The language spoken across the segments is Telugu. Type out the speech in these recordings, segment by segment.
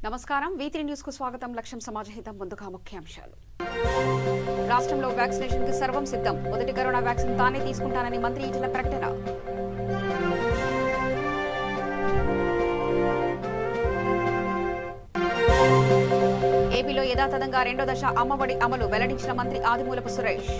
నమస్కారం V3 న్యూస్ కు స్వాగతం లక్ష్యం సమాజహితం ముందుగా ముఖ్యాంశాలు రాష్ట్రంలో వ్యాక్సినేషన్ కి సర్వం సిద్ధం మొదటి కరోనా వ్యాక్సిన్ తానే తీసుకుంటానని మంత్రి ఈటెల ప్రకటన ఏపీలో యథాతథంగా రెండో దశ అమ్మఒడి అమలు వెల్లడించిన మంత్రి ఆదిమూలపు సురేష్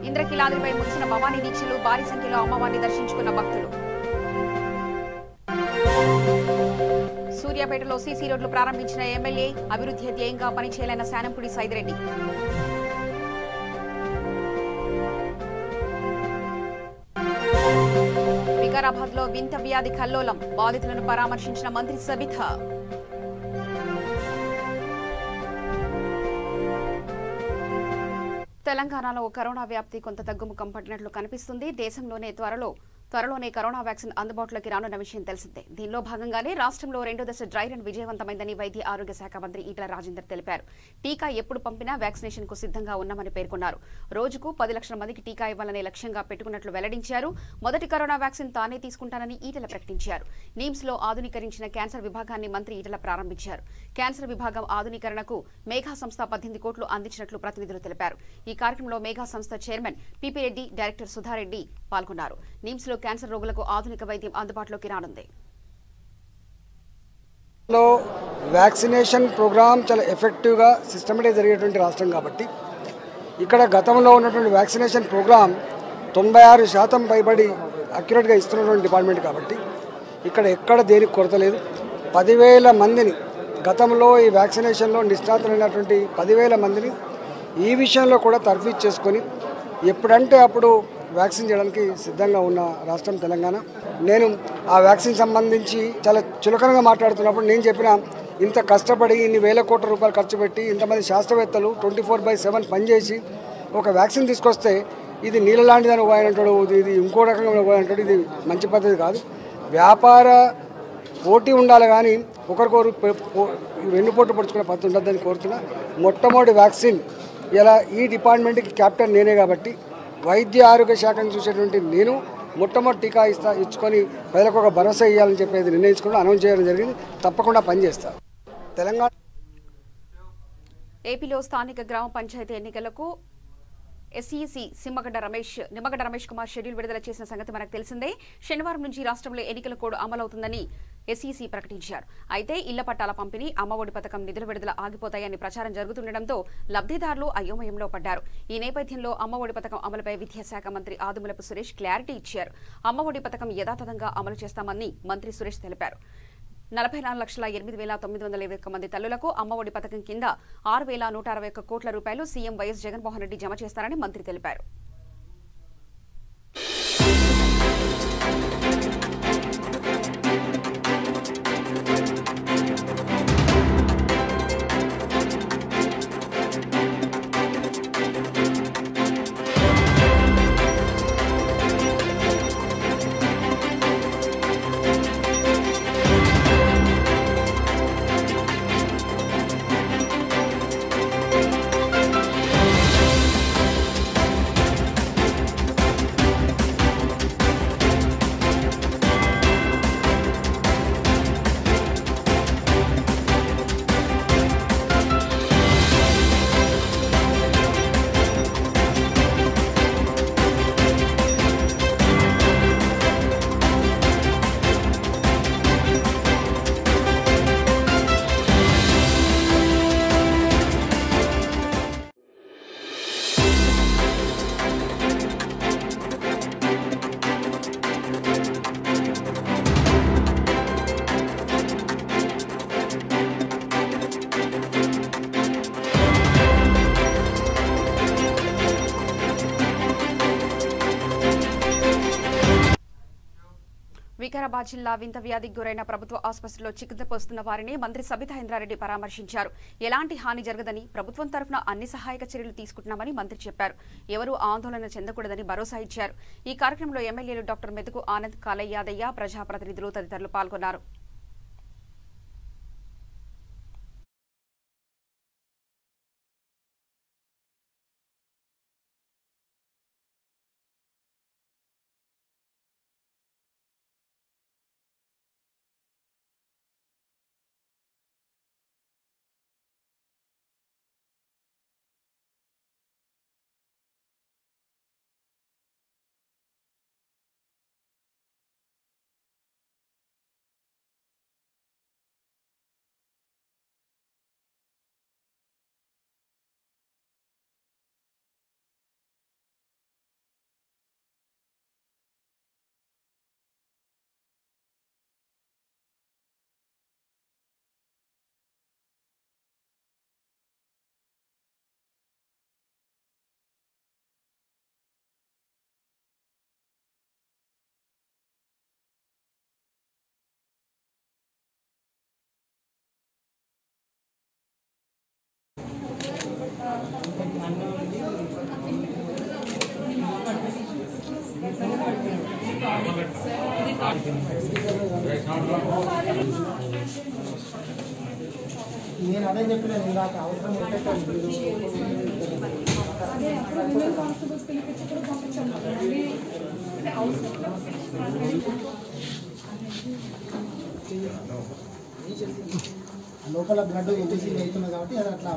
ఇంద్రకీలాద్రిపై ముగిసిన భవానీ దీక్షలు భారీ సంఖ్యలో అమ్మవారిని దర్శించుకున్న భక్తులు సూర్యాపేటలో సీసీ రోడ్లు ప్రారంభించిన ఎమ్మెల్యే అభివృద్ధి ధ్యేయంగా పనిచేయాలన్న శానంపుడి సైదిరెడ్డి వికారాబాద్ లో వింత వ్యాధి కల్లోలం బాధితులను పరామర్శించిన మంత్రి సబితా తెలంగాణలో కరోనా వ్యాప్తి కొంత తగ్గుముఖం పట్టినట్లు కనిపిస్తుంది. దేశంలోనే త్వరలోనే కరోనా వ్యాక్సిన్ అందుబాటులోకి రానున్న విషయం తెలిసిందే. దీనిలో భాగంగానే రాష్ట్రంలో రెండో దశ డ్రై రన్ విజయవంతమైందని వైద్య ఆరోగ్య శాఖ మంత్రి ఈటెల రాజేందర్ తెలిపారు. టీకా ఎప్పుడు పంపినా వ్యాక్సినేషన్ కు సిద్ధంగా ఉన్నామని పేర్కొన్నారు. రోజుకు 10 లక్షల మందికి టీకా ఇవ్వాలనే లక్ష్యంగా పెట్టుకున్నట్లు వెల్లడించారు. మొదటి కరోనా వ్యాక్సిన్ తానే తీసుకుంటానని ఈటెల ప్రకటించారు. నిమ్స్ లో ఆధునీకరించిన క్యాన్సర్ విభాగాన్ని మంత్రి ఈటెల ప్రారంభించారు. క్యాన్సర్ విభాగం ఆధునీకరణకు మేఘా సంస్థ 18 కోట్లు అందించినట్లు ప్రతినిధులు తెలిపారు. ఈ కార్యక్రమంలో మేఘా సంస్థ chairman P P Reddy, director Sudha Reddy పాల్గొన్నారు. నిమ్స్ లో క్యాన్సర్ రోగులకు ఆధునిక వైద్యం అందుబాటులోకి రానుంది. వ్యాక్సినేషన్ ప్రోగ్రామ్ చాలా ఎఫెక్టివ్గా సిస్టమేటిక్ జరిగేటువంటి రాష్ట్రం కాబట్టి ఇక్కడ గతంలో ఉన్నటువంటి వ్యాక్సినేషన్ ప్రోగ్రామ్ 96% పైబడి అక్యురేట్గా ఇస్తున్నటువంటి డిపార్ట్మెంట్ కాబట్టి ఇక్కడ ఎక్కడ దేనికి కొరత లేదు. 10,000 మందిని గతంలో ఈ వ్యాక్సినేషన్లో నిష్ణాతులైనటువంటి 10,000 మందిని ఈ విషయంలో కూడా తర్ఫీదు చేసుకొని ఎప్పుడంటే అప్పుడు వ్యాక్సిన్ చేయడానికి సిద్ధంగా ఉన్న రాష్ట్రం తెలంగాణ. నేను ఆ వ్యాక్సిన్ సంబంధించి చాలా చులకనగా మాట్లాడుతున్నప్పుడు నేను చెప్పిన ఇంత కష్టపడి ఇన్ని వేల కోట్ల రూపాయలు ఖర్చు పెట్టి ఇంతమంది శాస్త్రవేత్తలు 24/7 పనిచేసి ఒక వ్యాక్సిన్ తీసుకొస్తే ఇది నీళ్ళ లాంటిదని ఉపయోగంటాడు, ఇది ఇంకో రకంగా ఉపయోగంటాడు, ఇది మంచి పద్ధతి కాదు. వ్యాపార పోటీ ఉండాలి కానీ ఒకరికొకరు వెన్నుపోటు పొడుచుకునే పద్ధతి ఉండద్దని కోరుతున్నా. మొట్టమొదటి వ్యాక్సిన్ ఇలా ఈ డిపార్ట్మెంట్కి క్యాప్టెన్ నేనే కాబట్టి వైద్య ఆరోగ్య శాఖను చూసేటువంటి నేను మొట్టమొదటి టీకా ఇచ్చుకొని ప్రజలకు ఒక భరోసా ఇవ్వాలని చెప్పేది నిర్ణయించుకుని అనౌన్స్ చేయడం జరిగింది. తప్పకుండా పనిచేస్తారు. తెలంగాణ ఏపీలో స్థానిక గ్రామ పంచాయతీ ఎన్నికలకు ఎస్ఈసి నిమ్మగడ్డ రమేష్ కుమార్ షెడ్యూల్ విడుదల చేసిన సంగతి మనకు తెలిసిందే. శనివారం నుంచి రాష్ట్రంలో ఎన్నికల కోడ్ అమలవుతుందని ఎస్ఈసి ప్రకటించారు. అయితే ఇళ్ల పట్టాల పంపిణీ, అమ్మఒడి పథకం నిధుల విడుదల ఆగిపోతాయని ప్రచారం జరుగుతుండటంతో లబ్ధిదారులు అయోమయంలో పడ్డారు. ఈ నేపథ్యంలో అమ్మఒడి పథకం అమలుపై విద్యాశాఖ మంత్రి ఆదిమూలపు సురేష్ క్లారిటీ ఇచ్చారు. అమ్మఒడి పథకం యథాతథంగా అమలు చేస్తామని మంత్రి సురేష్ తెలిపారు. 44,08,921 మంది తల్లులకు అమ్మఒడి పథకం కింద 6,161 కోట్ల రూపాయలు సీఎం వైఎస్ జగన్మోహన్ రెడ్డి జమ చేస్తారని మంత్రి తెలిపారు. వికారాబాద్ జిల్లా వింత వ్యాధికి గురైన ప్రభుత్వ ఆసుపత్రిలో చికిత్స పొందుతున్న వారిని మంత్రి సబితా ఇంద్రారెడ్డి పరామర్శించారు. ఎలాంటి హాని జరగదని ప్రభుత్వం తరఫున అన్ని సహాయక చర్యలు తీసుకుంటున్నామని మంత్రి చెప్పారు. ఎవరూ ఆందోళన చెందకూడదని భరోసా ఇచ్చారు. ఈ కార్యక్రమంలో ఎమ్మెల్యేలు డాక్టర్ మెతుకు ఆనంద్, కాలయ్య యాదయ్య, ప్రజాప్రతినిధులు తదితరులు పాల్గొన్నారు. నేను అదే చెప్పినాను ఇందాక అవసరం లోపల బ్లడ్ ఎంపీసీ అవుతుంది కాబట్టి అది అట్లా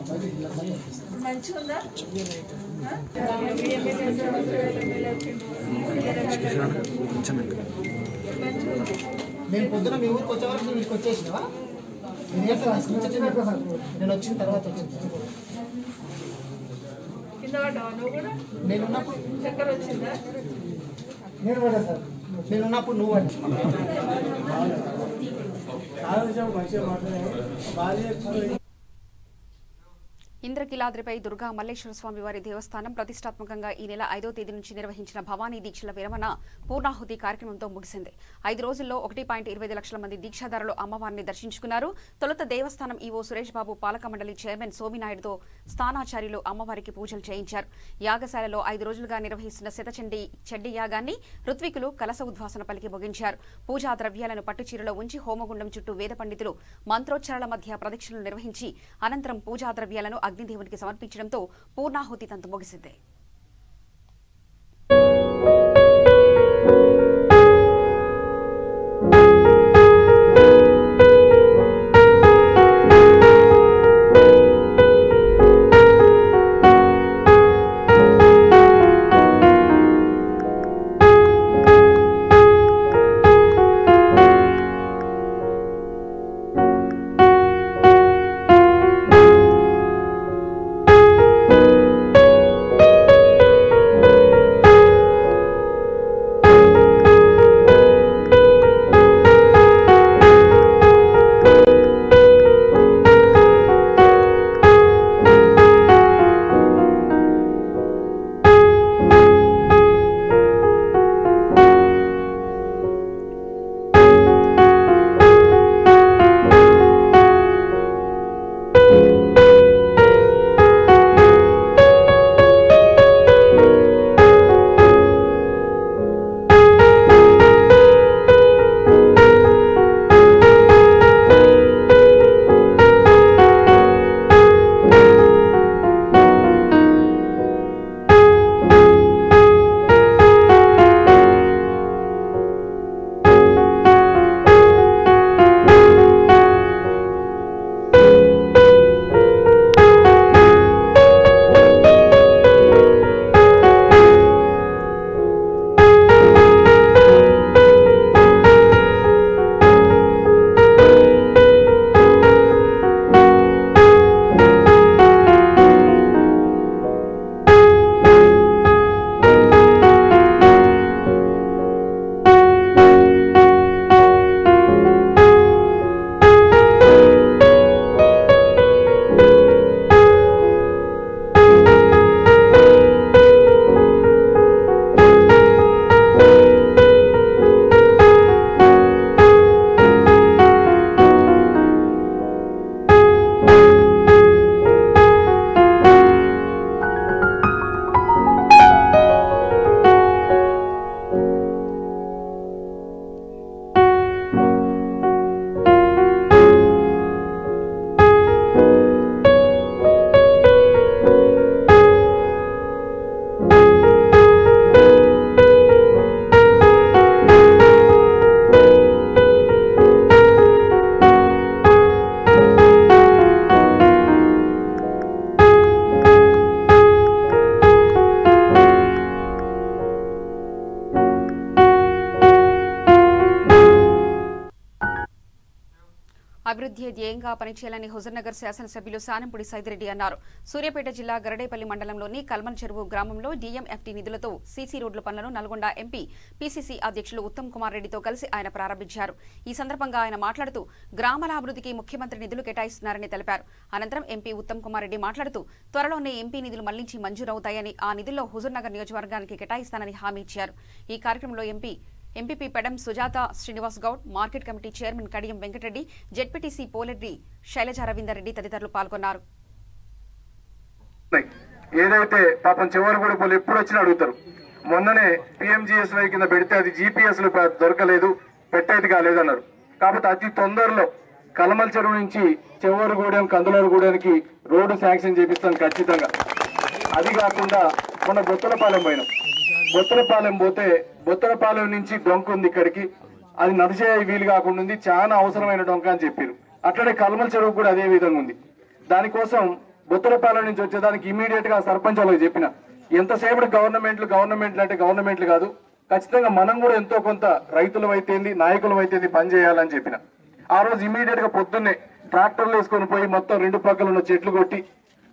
మంచిగా నేను పొద్దున మీ ఊరికి వచ్చే వరకు మీకు వచ్చేసినావా నేను వచ్చిన తర్వాత వచ్చింది నేనున్నప్పుడు చక్కెర వచ్చిందా నేను పడ్డా సార్ నేనున్నప్పుడు నువ్వు ఇంద్రకీలాద్రిపై దుర్గా మల్లేశ్వర స్వామి వారి దేవస్థానం ప్రతిష్టాత్మకంగా ఈ నెల 5వ తేదీ నుంచి నిర్వహించిన భవానీ దీక్షల విరమణ పూర్ణాహుతి కార్యక్రమంతో ముగిసింది. 5 రోజుల్లో 1.25 లక్షల మంది దీక్షాదారులు అమ్మవారిని దర్శించుకున్నారు. తొలుత దేవస్థానం ఈవో సురేష్ బాబు, పాలక మండలి చైర్మన్ సోమినాయుడుతో స్థానాచార్యులు అమ్మవారికి పూజలు చేయించారు. యాగశాలలో 5 రోజులుగా నిర్వహిస్తున్న చండీ యాగాన్ని ఋత్వికులు కలశ ఉద్వాసన పలికి ముగించారు. పూజా ద్రవ్యాలను పట్టుచీరలో ఉంచి హోమగుండం చుట్టూ వేద పండితులు మంత్రోచ్చారాల మధ్య ప్రదక్షిణలు నిర్వహించి అనంతరం పూజా ద్రవ్యాలను అగ్నిదేవునికి సమర్పించడంతో పూర్ణాహుతి తంతు ముగిసింది. అభివృద్ధి ధ్యేయంగా పనిచేయాలని హుజూర్నగర్ శాసనసభ్యులు సానంపూడి సైదిరెడ్డి అన్నారు. సూర్యాపేట జిల్లా గరడేపల్లి మండలంలోని కల్మల్ చెరువు గ్రామంలో డీఎంఎఫ్టీ నిధులతో సీసీ రోడ్ల పనులను నల్గొండ ఎంపీ పీసీసీ అధ్యక్షులు ఉత్తమ్ కుమార్ రెడ్డితో కలిసి ఆయన ప్రారంభించారు. ఈ సందర్భంగా ఆయన మాట్లాడుతూ గ్రామాల అభివృద్ధికి ముఖ్యమంత్రి నిధులు కేటాయిస్తున్నారని తెలిపారు. అనంతరం ఎంపీ ఉత్తమ్ కుమార్ రెడ్డి మాట్లాడుతూ త్వరలోనే ఎంపీ నిధులు మళ్లించి మంజూరవుతాయని, ఆ నిధుల్లో హుజూర్నగర్ నియోజకవర్గానికి కేటాయిస్తానని హామీ ఇచ్చారు. ఈ కార్యక్రమంలో MPP Pedam Sujatha Srinivas Goud, market committee chairman Kadiyam Venkatareddy, ZPTC Poleddy Shailaja Ravinder Reddy తదితరులు పాల్గొన్నారు. ఏదైతే పాపం చివరిగూడ వాళ్ళు ఎప్పుడు వచ్చినా అడుగుతారు. మొన్ననే PMGSY కింద పెడితే అది GPSలు దొరకలేదు, పెట్టేది కాలేదన్నారు. కాబట్టి అతి తొందరలో కలమల చెరువు నుంచి చివరిగూడెం కందులూరుగూడెంకి రోడ్డు శాంక్షన్ చేపిస్తాం ఖచ్చితంగా. అది కాకుండా మొన్న బొత్తలపాలెం పోయినాం. బొత్తలపాలెం పోతే బొత్తలపాలెం నుంచి డొంక ఉంది ఇక్కడికి, అది నడిచే వీలు కాకుండా ఉంది, చాలా అవసరమైన డొంక అని చెప్పారు. అట్లనే కలమల చెరువు కూడా అదే విధంగా ఉంది. దానికోసం బొత్తలపాలెం నుంచి వచ్చేదానికి ఇమీడియట్ గా సర్పంచ్ వాళ్ళకి చెప్పిన, ఎంతసేపటి గవర్నమెంట్లు అంటే గవర్నమెంట్లు కాదు, ఖచ్చితంగా మనం కూడా ఎంతో కొంత రైతులు అయితేంది నాయకులు అయితేంది పని చేయాలని చెప్పిన. ఆ రోజు ఇమీడియట్ గా పొద్దున్నే ట్రాక్టర్లు వేసుకొని పోయి మొత్తం 2 పక్కల ఉన్న చెట్లు కొట్టి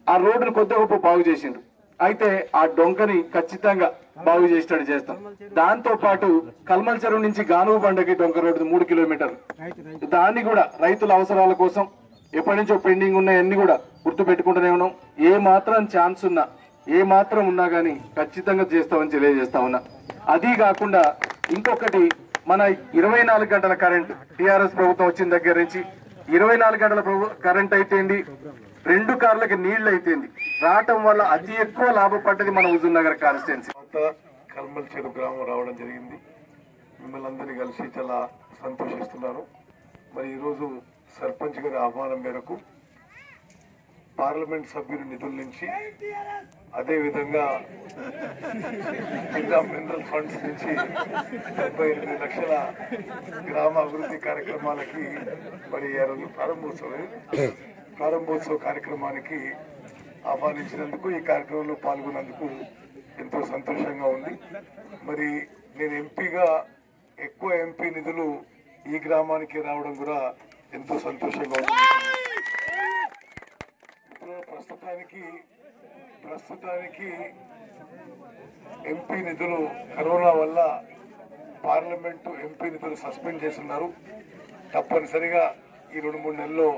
ఆ రోడ్డును కొద్ది గొప్ప బాగు చేసిండ్రు. అయితే ఆ డొంకని ఖచ్చితంగా బాగు చేసేటట్టు చేస్తాం. దాంతో పాటు కల్మల్ చెరువు నుంచి గానుగు బండకి డొంక రోడ్డు 3 కిలోమీటర్లు, దాన్ని కూడా రైతుల అవసరాల కోసం ఎప్పటి నుంచో పెండింగ్ ఉన్నాయన్నీ కూడా గుర్తు పెట్టుకుంటూనే ఉన్నాం. ఏ మాత్రం ఛాన్స్ ఉన్నా ఏ మాత్రం ఉన్నా కానీ ఖచ్చితంగా చేస్తామని తెలియజేస్తా ఉన్నా. అది కాకుండా ఇంకొకటి, మన 24 గంటల కరెంట్ టీఆర్ఎస్ ప్రభుత్వం వచ్చిన దగ్గర నుంచి 24 గంటల కరెంట్ అయితేంది, 2 కార్లకి నీళ్లు అయితేంది రావటం వల్ల అతి ఎక్కువ లాభపడ్డది మన హుజూర్ నగర్ కాన్స్టిట్యున్సీ. కల్మల్ చెరువు గ్రామం రావడం జరిగింది. మిమ్మల్ని అందరినీ కలిసి చాలా సంతోషిస్తున్నాను. మరి ఈరోజు సర్పంచ్ గారి ఆహ్వానం మేరకు పార్లమెంట్ సభ్యుల నిధుల నుంచి, అదేవిధంగా జిల్లా మినరల్ ఫండ్స్ నుంచి 78 లక్షల గ్రామ అభివృద్ధి కార్యక్రమాలకి మరి ప్రారంభోత్సవ కార్యక్రమానికి ఆహ్వానించినందుకు, ఈ కార్యక్రమంలో పాల్గొన్నందుకు ఎంతో సంతోషంగా ఉంది. మరి నేను ఎంపీగా ఎక్కువ ఎంపీ నిధులు ఈ గ్రామానికి రావడం కూడా ఎంతో సంతోషంగా ఉంది. ప్రస్తుతానికి ఎంపీ నిధులు కరోనా వల్ల పార్లమెంటు ఎంపీ నిధులు సస్పెండ్ చేస్తున్నారు. తప్పనిసరిగా ఈ 2-3 నెలల్లో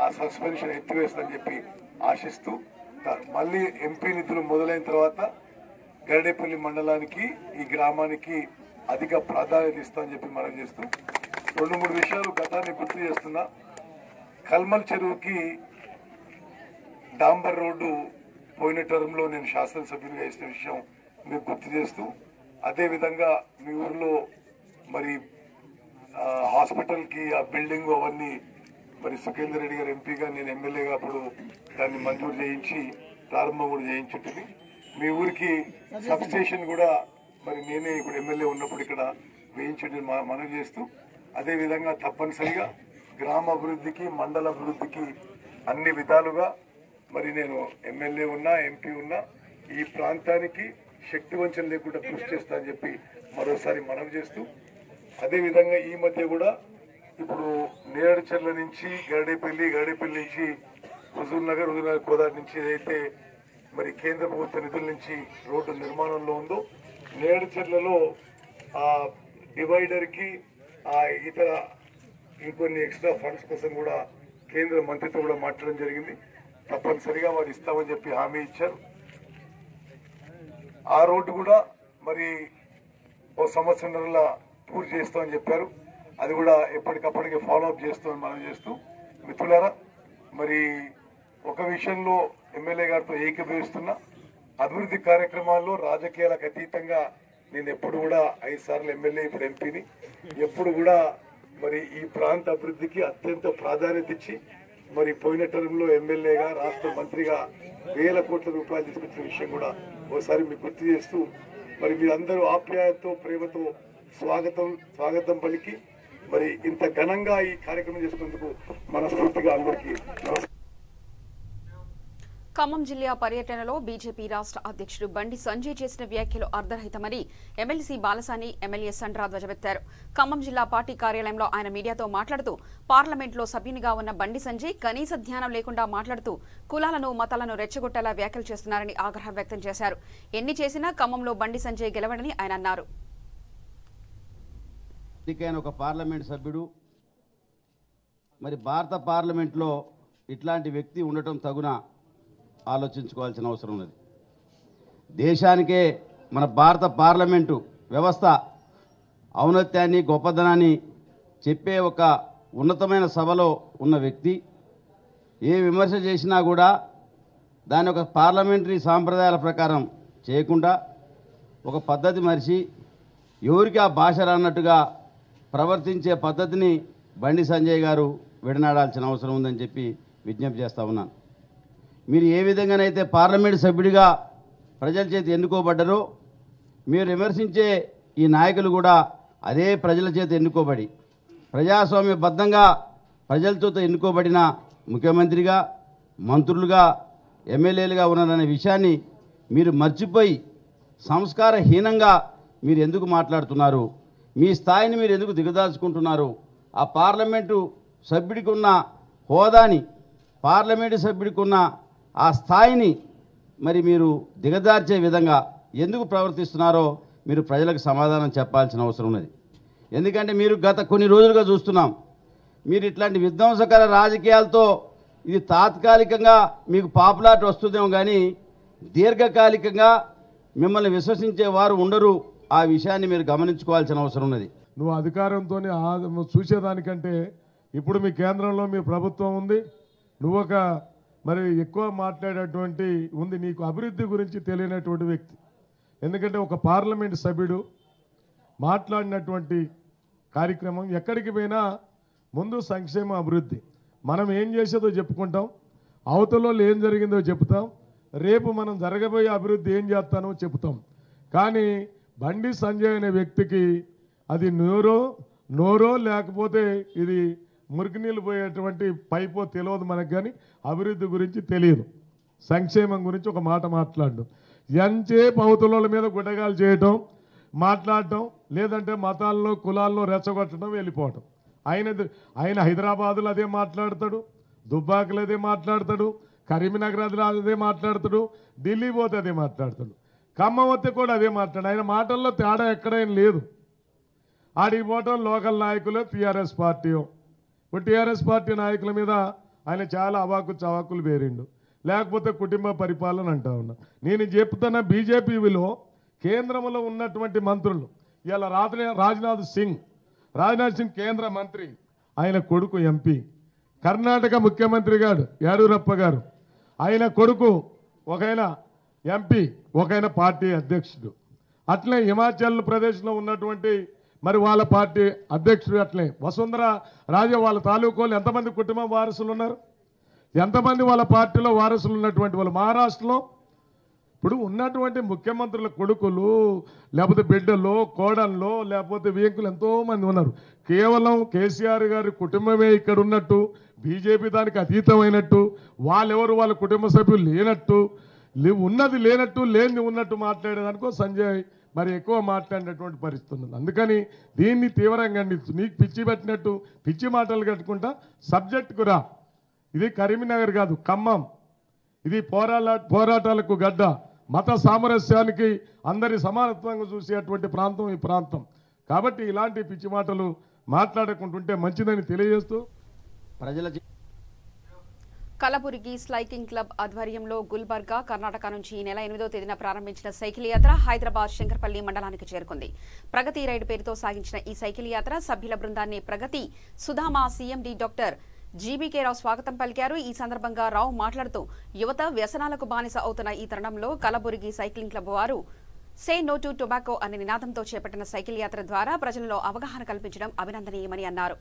ఆ సస్పెన్షన్ ఎత్తివేస్తుందని చెప్పి ఆశిస్తూ, మళ్ళీ ఎంపీ నిధులు మొదలైన తర్వాత గరడేపల్లి మండలానికి ఈ గ్రామానికి అధిక ప్రాధాన్యత ఇస్తామని చెప్పి మనం చేస్తూ 2-3 విషయాలు గతాన్ని గుర్తు చేస్తున్నా. కల్మల్ చెరువుకి డాంబర్ రోడ్డు పోయిన టర్మ్లో నేను శాసనసభ్యునిగా వేసిన విషయం మీకు గుర్తు చేస్తూ, అదేవిధంగా మీ ఊర్లో మరి హాస్పిటల్కి ఆ బిల్డింగ్ అవన్నీ మరి సుఖేందర్ రెడ్డి గారు ఎంపీగా, నేను ఎమ్మెల్యేగా అప్పుడు దాన్ని మంజూరు చేయించి ప్రారంభం కూడా చేయించుంటుంది. మీ ఊరికి సబ్ స్టేషన్ కూడా మరి నేనే ఇప్పుడు ఎమ్మెల్యే ఉన్నప్పుడు ఇక్కడ వేయించుంటుంది మనవి చేస్తూ, అదేవిధంగా తప్పనిసరిగా గ్రామ అభివృద్ధికి మండల అభివృద్ధికి అన్ని విధాలుగా మరి నేను ఎమ్మెల్యే ఉన్నా ఎంపీ ఉన్నా ఈ ప్రాంతానికి శక్తి వంచన లేకుండా కృషి చేస్తా అని చెప్పి మరోసారి మనవి చేస్తూ, అదేవిధంగా ఈ మధ్య కూడా ఇప్పుడు నేరడిచెర్ల నుంచి గరడేపల్లి నుంచి హుజూర్ నగర్ కోదాడ నుంచి ఏదైతే మరి కేంద్ర ప్రభుత్వ నిధుల నుంచి రోడ్డు నిర్మాణంలో ఉందో, నేరడిచెర్లలో ఆ డివైడర్కి ఆ ఇతర ఇంకొన్ని ఎక్స్ట్రా ఫండ్స్ కోసం కూడా కేంద్ర మంత్రితో కూడా మాట్లాడడం జరిగింది. తప్పనిసరిగా వారు ఇస్తామని చెప్పి హామీ ఇచ్చారు. ఆ రోడ్డు కూడా మరి 1 సంవత్సరంలో పూర్తి చేస్తామని చెప్పారు. అది కూడా ఎప్పటికప్పటికి ఫాలోఅప్ చేస్తామని మనం చేస్తూ, మిత్రులారా మరి ఒక విషయంలో ఎమ్మెల్యే గారితో ఏకీభవిస్తున్నా, అభివృద్ధి కార్యక్రమాల్లో రాజకీయాలకు అతీతంగా నేను ఎప్పుడు కూడా 5 సార్లు ఎమ్మెల్యే ఇప్పుడు ఎంపీని, ఎప్పుడు కూడా మరి ఈ ప్రాంత అభివృద్ధికి అత్యంత ప్రాధాన్యత ఇచ్చి మరి పోయిన టర్మ్లో ఎమ్మెల్యేగా రాష్ట్ర మంత్రిగా వేల కోట్ల రూపాయలు తీసుకొచ్చిన విషయం కూడా ఒకసారి మీకు గుర్తు చేస్తూ, మరి మీరందరూ ఆప్యాయతతో ప్రేమతో స్వాగతం పలికి మరి ఇంత ఘనంగా ఈ కార్యక్రమం చేసుకున్నందుకు మనస్ఫూర్తిగా అందరికీ నమస్కారం. ఖమ్మం జిల్లా పర్యటనలో బీజేపీ రాష్ట్ర అధ్యక్షుడు బండి సంజయ్ చేసిన వ్యాఖ్యలు అర్ధరహితమని ఎమ్మెల్సీ బాలసాని ఎమ్మెల్యే సండ్రా ధ్వజమెత్తారు. ఖమ్మం జిల్లా పార్టీ కార్యాలయంలో ఆయన మీడియాతో మాట్లాడుతూ, పార్లమెంట్లో సభ్యునిగా ఉన్న బండి సంజయ్ కనీస జ్ఞానం లేకుండా మాట్లాడుతూ కులాలను మతాలను రెచ్చగొట్టేలా వ్యాఖ్యలు చేస్తున్నారని ఆగ్రహం వ్యక్తం చేశారు. ఎన్ని చేసినా ఖమ్మంలో బండి సంజయ్ గెలవడని ఆయన అన్నారు. ఒక పార్లమెంట్ సభ్యుడు, మరి భారత పార్లమెంట్లో ఇట్లాంటి వ్యక్తి ఉండటం తగున ఆలోచించుకోవాల్సిన అవసరం ఉన్నది. దేశానికే మన భారత పార్లమెంటు వ్యవస్థ ఔన్నత్యాన్ని గొప్పదనాన్ని చెప్పే ఒక ఉన్నతమైన సభలో ఉన్న వ్యక్తి ఏ విమర్శ చేసినా కూడా దాని ఒక పార్లమెంటరీ సాంప్రదాయాల ప్రకారం చేయకుండా ఒక పద్ధతి మరిచి ఎవరికి ఆ భాష రానట్టుగా ప్రవర్తించే పద్ధతిని బండి సంజయ్ గారు విడనాడాల్సిన అవసరం ఉందని చెప్పి విజ్ఞప్తి చేస్తూ ఉన్నాను. మీరు ఏ విధంగానైతే పార్లమెంటు సభ్యుడిగా ప్రజల చేత ఎన్నుకోబడ్డారో మీరు విమర్శించే ఈ నాయకులు కూడా అదే ప్రజల చేత ఎన్నుకోబడి ప్రజాస్వామ్యబద్ధంగా ప్రజలతో ఎన్నుకోబడిన ముఖ్యమంత్రిగా, మంత్రులుగా, ఎమ్మెల్యేలుగా ఉన్నారనే విషయాన్ని మీరు మర్చిపోయి సంస్కారహీనంగా మీరు ఎందుకు మాట్లాడుతున్నారు? మీ స్థాయిని మీరు ఎందుకు దిగదాల్చుకుంటున్నారు? ఆ పార్లమెంటు సభ్యుడికి ఉన్న హోదాని, పార్లమెంటు సభ్యుడికి ఉన్న ఆ స్థాయిని మరి మీరు దిగజార్చే విధంగా ఎందుకు ప్రవర్తిస్తున్నారో మీరు ప్రజలకు సమాధానం చెప్పాల్సిన అవసరం ఉన్నది. ఎందుకంటే మీరు గత కొన్ని రోజులుగా చూస్తున్నాం, మీరు ఇట్లాంటి విధ్వంసకర రాజకీయాలతో ఇది తాత్కాలికంగా మీకు పాపులారిటీ వస్తుందేమో కానీ దీర్ఘకాలికంగా మిమ్మల్ని విశ్వసించే వారు ఉండరు. ఆ విషయాన్ని మీరు గమనించుకోవాల్సిన అవసరం ఉన్నది. నువ్వు అధికారంతో చూసేదానికంటే ఇప్పుడు మీ కేంద్రంలో మీ ప్రభుత్వం ఉంది, నువ్వు ఒక మరి ఎక్కువ మాట్లాడేటువంటి ఉంది, నీకు అభివృద్ధి గురించి తెలియనటువంటి వ్యక్తి. ఎందుకంటే ఒక పార్లమెంట్ సభ్యుడు మాట్లాడినటువంటి కార్యక్రమం ఎక్కడికి పోయినా ముందు సంక్షేమ అభివృద్ధి, మనం ఏం చేసేదో చెప్పుకుంటాం, అవతలలో ఏం జరిగిందో చెప్తాం, రేపు మనం జరగబోయే అభివృద్ధి ఏం చేస్తానో చెప్తాం. కానీ బండి సంజయ్ అనే వ్యక్తికి అది నోరో లేకపోతే ఇది మురికి నీళ్ళు పోయేటువంటి పైపో తెలియదు మనకు, కానీ అభివృద్ధి గురించి తెలియదు, సంక్షేమం గురించి ఒక మాట మాట్లాడడం, ఎంతసేపు అవతల మీద గుడ్డగాలు చేయటం, మాట్లాడటం, లేదంటే మతాల్లో కులాల్లో రెచ్చగొట్టడం, వెళ్ళిపోవటం. ఆయన హైదరాబాదులో అదే మాట్లాడతాడు, దుబ్బాకలో అదే మాట్లాడతాడు, కరీంనగర్ అదే మాట్లాడతాడు, ఢిల్లీ పోతే అదే మాట్లాడతాడు, ఖమ్మం వస్తే కూడా అదే మాట్లాడు. ఆయన మాటల్లో తేడా ఎక్కడైనా లేదు. ఆడికి పోవటం లోకల్ నాయకులు టీఆర్ఎస్ పార్టీ, ఇప్పుడు టీఆర్ఎస్ పార్టీ నాయకుల మీద ఆయన చాలా చవాకులు వేరిండు, లేకపోతే కుటుంబ పరిపాలన అంటా ఉన్నా. నేను చెప్తున్న బీజేపీలో కేంద్రంలో ఉన్నటువంటి మంత్రులు ఇలా రాజ్నాథ్ సింగ్ కేంద్ర మంత్రి, ఆయన కొడుకు ఎంపీ, కర్ణాటక ముఖ్యమంత్రి గారు యడ్యూరప్ప గారు, ఆయన కొడుకు ఒకైన ఎంపీ, ఒకైన పార్టీ అధ్యక్షుడు. అట్లే హిమాచల్ ప్రదేశ్లో ఉన్నటువంటి మరి వాళ్ళ పార్టీ అధ్యక్షుడు, అట్లే వసుంధర రాజే వాళ్ళ తాలూకోలు ఎంతమంది కుటుంబ వారసులు ఉన్నారు, ఎంతమంది వాళ్ళ పార్టీలో వారసులు ఉన్నటువంటి వాళ్ళు. మహారాష్ట్రలో ఇప్పుడు ఉన్నటువంటి ముఖ్యమంత్రుల కొడుకులు, లేకపోతే బిడ్డలు, కోడళ్ళు, లేకపోతే వేంకులు ఎంతోమంది ఉన్నారు. కేవలం కేసీఆర్ గారి కుటుంబమే ఇక్కడ ఉన్నట్టు, బీజేపీ దానికి అతీతమైనట్టు, వాళ్ళెవరు వాళ్ళ కుటుంబ సభ్యులు లేనట్టు, ఉన్నది లేనట్టు, లేనిది ఉన్నట్టు మాట్లాడేదానికో సంజయ్ మరి ఎక్కువ మాట్లాడినటువంటి పరిస్థితి ఉంది. అందుకని దీన్ని తీవ్రంగా నీకు పిచ్చి పెట్టినట్టు పిచ్చి మాటలు కట్టుకుంటా సబ్జెక్టుకు రా. ఇది కరీంనగర్ కాదు, ఖమ్మం. ఇది పోరాటాలకు గడ్డ, మత సామరస్యానికి అందరి సమానత్వంగా చూసేటువంటి ప్రాంతం ఈ ప్రాంతం. కాబట్టి ఇలాంటి పిచ్చి మాటలు మాట్లాడకుంటుంటే మంచిదని తెలియజేస్తూ ప్రజల కలబుర్గి స్లైకింగ్ క్లబ్ ఆధ్వర్యంలో గుల్బర్గా, కర్ణాటక నుంచి ఈ నెల 8వ తేదీన ప్రారంభించిన సైకిల్ యాత్ర హైదరాబాద్ శంకర్పల్లి మండలానికి చేరుకుంది. ప్రగతి రైడ్ పేరుతో సాగించిన ఈ సైకిల్ యాత్ర సభ్యుల బృందాన్ని ప్రగతి సుధామా సీఎండీ డాక్టర్ జీబీకే రావు స్వాగతం పలికారు. ఈ సందర్భంగా రావు మాట్లాడుతూ యువత వ్యసనాలకు బానిస అవుతున్న ఈ తరుణంలో కలబుర్గి సైక్లింగ్ క్లబ్ వారు సే నో టు టొబాకో అనే నినాదంతో చేపట్టిన సైకిల్ యాత్ర ద్వారా ప్రజలలో అవగాహన కల్పించడం అభినందనీయమని అన్నారు.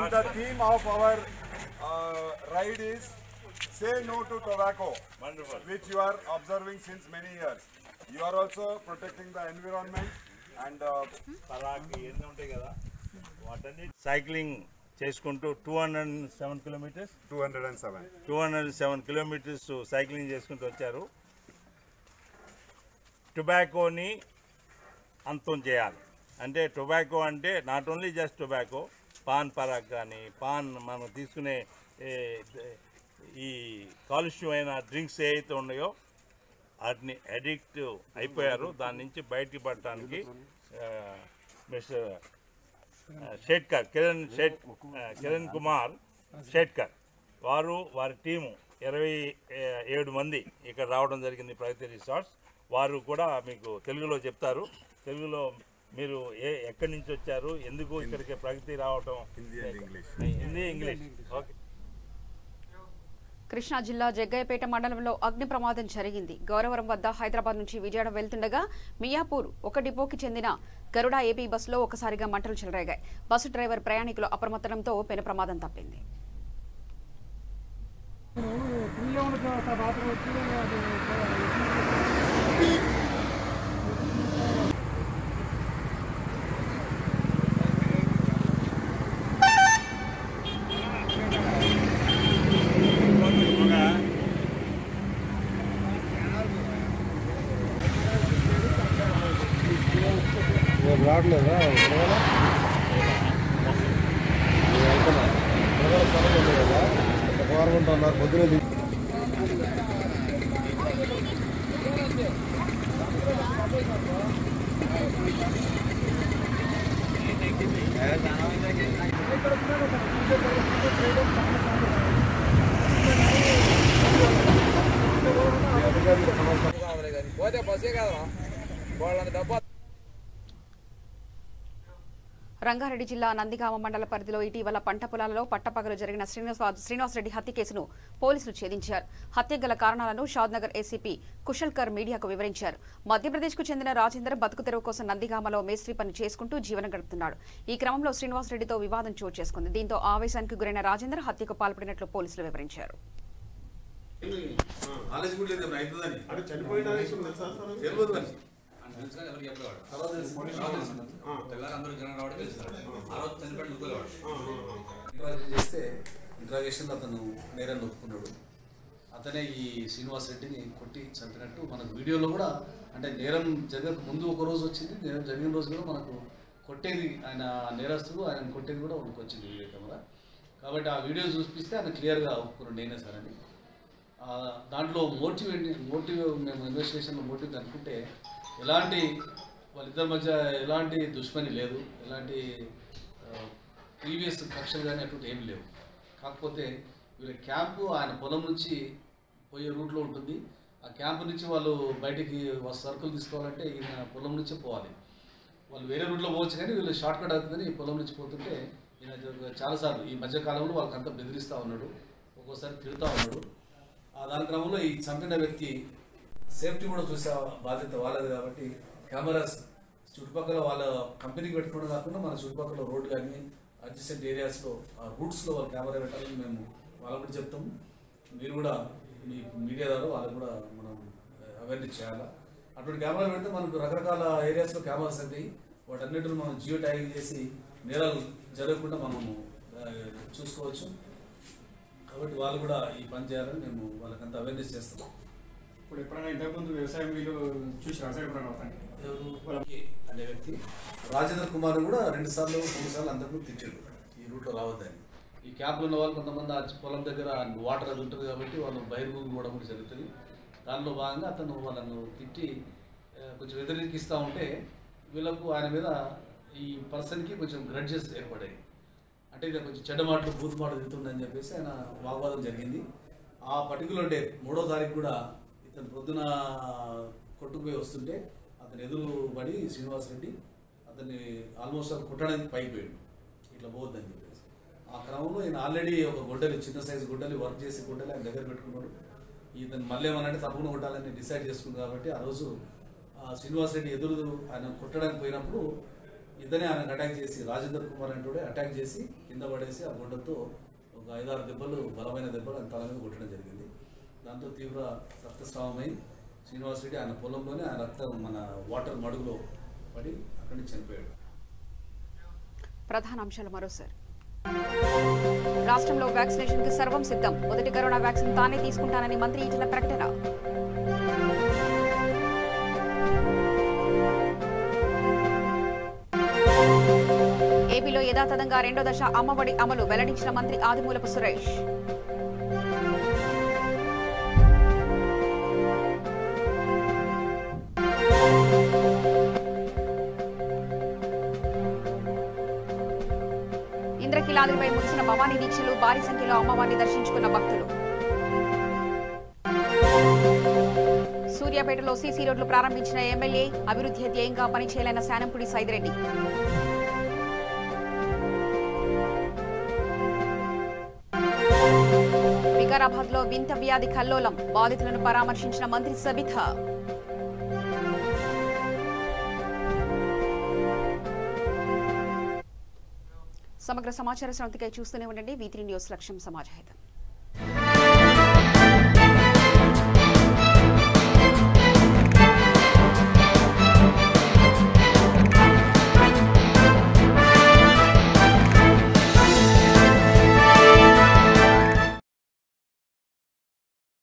And the theme of our ride is say no to tobacco. Wonderful. Which you are observing since many years. You are also protecting the environment and cycling చేసుకుంటూ 207 కిలోమీటర్స్ 207 కిలోమీటర్స్ సైక్లింగ్ చేసుకుంటూ వచ్చారు. టొబాకోని అంతం చేయాలి అంటే టొబాకో అంటే not only just tobacco, pan Parag కానీ పాన్ మనం తీసుకునే ఈ కాలుష్యమైన డ్రింక్స్ ఏవైతే ఉన్నాయో వాటిని అడిక్ట్ అయిపోయారు. దాని నుంచి బయటికి పడటానికి మిస్టర్ షెట్కర్ కిరణ్ కుమార్ షెట్కర్ వారి టీము 27 మంది ఇక్కడ రావడం జరిగింది ప్రగతి రిసార్ట్స్. వారు కూడా మీకు తెలుగులో చెప్తారు. తెలుగులో మీరు ఎక్కడి నుంచి వచ్చారు, ఎందుకు ఇక్కడికి ప్రగతి రావటం, హిందీ ఇంగ్లీష్. ఓకే. కృష్ణా జిల్లా జగ్గయ్యపేట మండలంలో అగ్ని ప్రమాదం జరిగింది. గౌరవరం వద్ద హైదరాబాద్ నుంచి విజయవాడ వెళ్తుండగా మియాపూర్ ఒక డిపోకి చెందిన గరుడ ఏపీ బస్సులో ఒకసారిగా మంటలు చెలరేగాయి. బస్సు డ్రైవర్ ప్రయాణికులు అప్రమత్తడంతో పెను ప్రమాదం తప్పింది. రావట్లేదా ఉన్నారు పొద్దున పోతే బస్సే కదరా వాళ్ళని డబ్బా. రంగారెడ్డి జిల్లా నందిగామ మండల పరిధిలో ఇటీవల పంట పొలాలలో పట్టపగలు జరిగిన శ్రీనివాసరెడ్డి హత్య కేసును పోలీసులు ఛేదించారు. హత్యకు గల కారణాలను షాద్నగర్ ఏసీపీ కుశల్కర్ మీడియాకు వివరించారు. మధ్యప్రదేశ్కు చెందిన రాజేందర్ బతుకు తెరువు కోసం నందిగామలో మేస్త్రీ పని చేసుకుంటూ జీవనం గడుపుతున్నాడు. ఈ క్రమంలో శ్రీనివాసరెడ్డితో వివాదం చోటు చేసుకుంది. దీంతో ఆవేశానికి గురైన రాజేందర్ హత్యకు పాల్పడినట్లు పోలీసులు వివరించారు. చేస్తే ఇంట్రాగేషన్ అతను నేరాన్ని ఒప్పుకున్నాడు. అతనే ఈ శ్రీనివాసరెడ్డిని కొట్టి చంపినట్టు మనకు వీడియోలో కూడా, అంటే నేరం జరగక ముందు ఒక రోజు వచ్చింది, నేరం జరిగిన రోజు కూడా మనకు కొట్టేది ఆయన నేరస్తుడు, ఆయన కొట్టేది కూడా మనకు వచ్చింది వీడియో కెమెరా. కాబట్టి ఆ వీడియో చూపిస్తే ఆయన క్లియర్గా ఒప్పుకున్నాడు నేనే సార్ అని. దాంట్లో మోటివ్ మేము ఇన్వెస్టిగేషన్లో మోటివ్ అనుకుంటే ఎలాంటి వాళ్ళిద్దరి మధ్య ఎలాంటి దుష్మని లేదు, ఎలాంటి ప్రీవియస్ కక్షలు కానీ అటువంటి ఏమి లేవు. కాకపోతే వీళ్ళ క్యాంపు ఆయన పొలం నుంచి పోయే రూట్లో ఉంటుంది. ఆ క్యాంపు నుంచి వాళ్ళు బయటికి సరుకులు తీసుకోవాలంటే ఈయన పొలం నుంచే పోవాలి. వాళ్ళు వేరే రూట్లో పోవచ్చు కానీ వీళ్ళు షార్ట్ కట్ అవుతుందని ఈ పొలం నుంచి పోతుంటే ఈయన చాలాసార్లు ఈ మధ్యకాలంలో వాళ్ళకంతా బెదిరిస్తూ ఉన్నాడు, ఒక్కోసారి తిడుతూ ఉన్నాడు. దాని క్రమంలో ఈ చంపిన వ్యక్తి సేఫ్టీ కూడా చూసే బాధ్యత వాళ్ళది కాబట్టి కెమెరాస్ చుట్టుపక్కల వాళ్ళ కంపెనీకి పెట్టుకోవడం కాకుండా మన చుట్టుపక్కల రోడ్ కానీ అడ్జసెంట్ ఏరియాస్లో ఆ రూట్స్లో వాళ్ళు కెమెరా పెట్టాలని మేము వాళ్ళకు కూడా చెప్తాము. మీరు కూడా మీ మీడియా ద్వారా వాళ్ళకు కూడా మనం అవేర్నెస్ చేయాలి. అటువంటి కెమెరా పెడితే మనకు రకరకాల ఏరియాస్లో కెమెరాస్ ఉంటాయి, వాటన్నిటిని మనం జియో ట్యాగింగ్ చేసి నేరాలు జరగకుండా మనము చూసుకోవచ్చు. కాబట్టి వాళ్ళు కూడా ఈ పని చేయాలని మేము వాళ్ళకంతా అవేర్నెస్ చేస్తాం. ఇప్పుడు ఎప్పుడైనా ఇంతకుముందు వ్యవసాయం వీళ్ళు చూసి అనే వ్యక్తి రాజేంద్ర కుమార్ కూడా 2 సార్లు 3 సార్లు అందరికీ తిట్టాడు ఈ రూట్లో రావద్దని. ఈ క్యాంపులో ఉన్న వాళ్ళు కొంతమంది ఆ పొలం దగ్గర వాటర్ అది ఉంటుంది కాబట్టి వాళ్ళు బహిర్భూమి కూడా జరుగుతుంది. దానిలో భాగంగా అతను వాళ్ళను తిట్టి కొంచెం వ్యతిరేకిస్తూ ఉంటే వీళ్ళకు ఆయన మీద ఈ పర్సన్కి కొంచెం గ్రడ్జెస్ ఏర్పడాయి. అంటే ఇది కొంచెం చెడ్డ మాటలు బూత్ మాటలు తిరుగుతుందని చెప్పేసి ఆయన వాగ్వాదం జరిగింది. ఆ పర్టికులర్ డే 3వ తారీఖు కూడా ఇతను పొద్దున కొట్టుకుపోయి వస్తుంటే అతను ఎదురు పడి శ్రీనివాసరెడ్డి అతన్ని ఆల్మోస్ట్ కుట్టడానికి పైకి పోయాడు, ఇట్లా పోవద్దని చెప్పేసి. ఆ క్రమంలో ఈయన ఆల్రెడీ ఒక గొడ్డలి, చిన్న సైజు గొడ్డలి వర్క్ చేసి గొడ్డలి ఆయన దగ్గర పెట్టుకున్నాడు. ఇతను మళ్ళీ ఏమనంటే తప్పకుండా కొట్టాలని డిసైడ్ చేసుకుంది కాబట్టి ఆ రోజు శ్రీనివాసరెడ్డి ఎదురు ఆయన కొట్టడానికి పోయినప్పుడు ఇతనే ఆయనకు అటాక్ చేసి రాజేంద్ర కుమార్ అంటే అటాక్ చేసి కింద పడేసి ఆ గుండెతో ఒక 5-6 దెబ్బలు, బలమైన దెబ్బలు ఆయన తల మీద కొట్టడం జరిగింది. దాంతో తీవ్ర రక్తస్రావమై శ్రీనివాస్ రెడ్డి ఆయన పొలంలోనే ఆయన రక్తం మన వాటర్ మడుగులో పడి అక్కడి నుంచి చనిపోయాడు. ప్రధాన అంశాలు మరోసారి. రాష్ట్రంలో వ్యాక్సినేషన్ కి సర్వం సిద్ధం. మొదటి కరోనా వ్యాక్సిన్ తానే తీసుకుంటానని మంత్రి ఈటెల ప్రకటన. ఏపీలో యథాతథంగా రెండో దశ అమ్మఒడి అమలు వెల్లడించిన మంత్రి ఆదిమూలపు సురేష్. ఇంద్రకీలాద్రిపై ముగిసిన భవానీ దీక్షలు, భారీ సంఖ్యలో అమ్మవారిని దర్శించుకున్న భక్తులు. సూర్యాపేటలో సీసీ రోడ్లు ప్రారంభించిన ఎమ్మెల్యే, అభివృద్ధి ధ్యేయంగా పనిచేయాలన్న శానంపుడి సైదిరెడ్డి. వికారాబాద్ లో వింత వ్యాధి కల్లోలం, బాధితులను పరామర్శించిన మంత్రి సబితా. సమగ్ర సమాచార శ్రవంతికై చూస్తూనే ఉండండి. V3 న్యూస్, లక్ష్యం సమాజహితం.